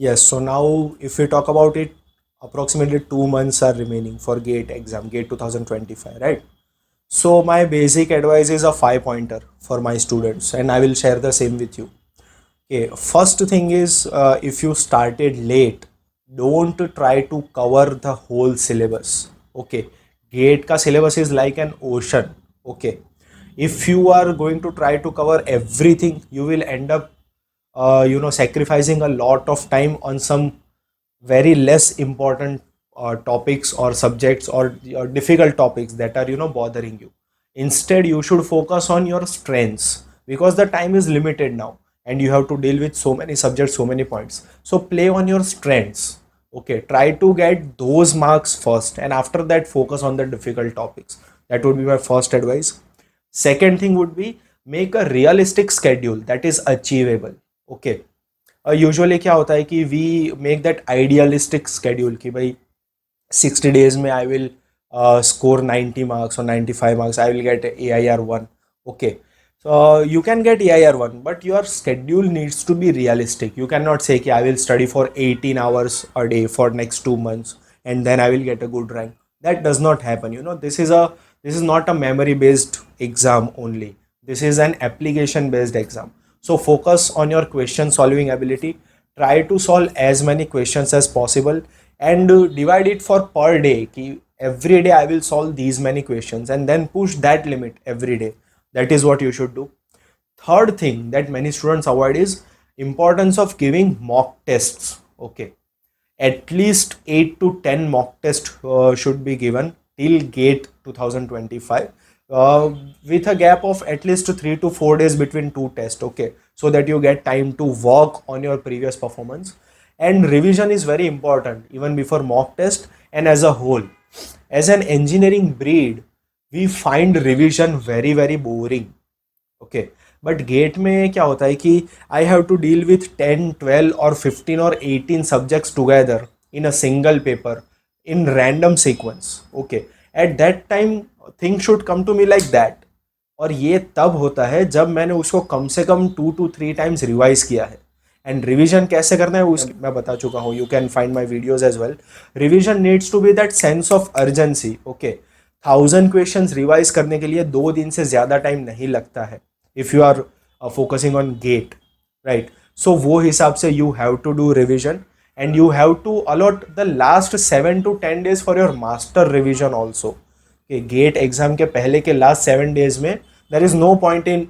Yes, so now if we talk about it, approximately 2 months are remaining for GATE exam, GATE 2025, right? So my basic advice is a 5 pointer for my students, and I will share the same with you. Okay, first thing is if you started late, don't try to cover the whole syllabus. Okay, GATE ka syllabus is like an ocean. Okay, if you are going to try to cover everything, you will end up sacrificing a lot of time on some very less important topics or subjects or difficult topics that are bothering you. Instead, you should focus on your strengths because the time is limited now and you have to deal with so many subjects, so many points. So play on your strengths. Okay, try to get those marks first and after that focus on the difficult topics. That would be my first advice. Second thing would be make a realistic schedule that is achievable. Okay, usually क्या होता है कि we make that idealistic schedule कि भाई 60 days में I will score 90 marks or 95 marks, I will get AIR1. Okay, so you can get AIR1 but your schedule needs to be realistic. You cannot say कि I will study for 18 hours a day for next 2 months and then I will get a good rank. That does not happen. This is not a memory based exam only. This is an application based exam. So focus on your question solving ability. Try to solve as many questions as possible and divide it for per day कि every day I will solve these many questions and then push that limit every day. That is what you should do. Third thing that many students avoid is importance of giving mock tests. Okay, at least 8 to 10 mock tests should be given till GATE 2025 with a gap of at least 3 to 4 days between two tests. Okay, so that you get time to work on your previous performance. And revision is very important even before mock test. And as a whole, as an engineering breed, we find revision very very boring. Okay, but GATE में क्या होता है कि I have to deal with 10, 12 और 15 और 18 subjects together in a single paper in random sequence. Okay, at that time thing should come to me like that. और ये तब होता है जब मैंने उसको कम से कम 2 to 3 times रिवाइज किया है. एंड रिविजन कैसे करना है उस मैं बता चुका हूँ. You can find my videos as well. Revision needs to be that sense of urgency. Okay, 1000 questions revise करने के लिए 2 दिन से ज़्यादा टाइम नहीं लगता है if you are focusing on GATE, right? So वो हिसाब से you have to do revision and you have to allot the last 7 to 10 days for your master revision also. Okay, GATE exam के पहले के last 7 days में there is no point in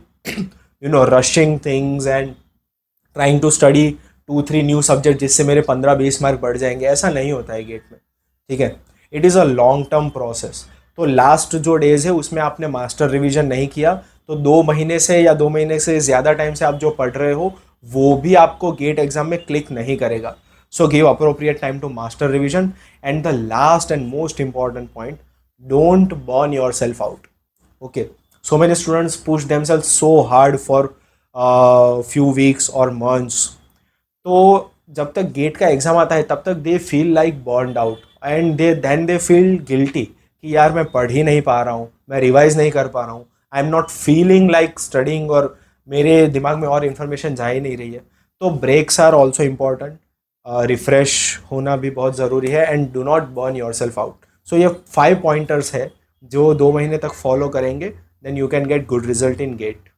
rushing things and trying to study 2-3 new subject जिससे मेरे 15-20 mark बढ़ जाएंगे. ऐसा नहीं होता है गेट में. ठीक है, it is a long term process. तो लास्ट जो डेज है उसमें आपने मास्टर रिवीजन नहीं किया तो 2 महीने से या 2 महीने से ज़्यादा टाइम से आप जो पढ़ रहे हो वो भी आपको गेट एग्जाम में क्लिक नहीं करेगा. So give appropriate time to master revision. And the last and most important point, don't burn yourself out. Okay, so many students push themselves so hard for few weeks or months. तो जब तक gate का exam आता है तब तक they feel like burned out and they feel guilty कि यार मैं पढ़ ही नहीं पा रहा हूँ, मैं रिवाइज नहीं कर पा रहा हूँ, I am not feeling like studying और मेरे दिमाग में और इन्फॉर्मेशन जा ही नहीं रही है. तो breaks are also important. Refresh होना भी बहुत ज़रूरी है and do not burn yourself out. So ये 5 पॉइंटर्स है जो 2 महीने तक फॉलो करेंगे then you can get good result in gate.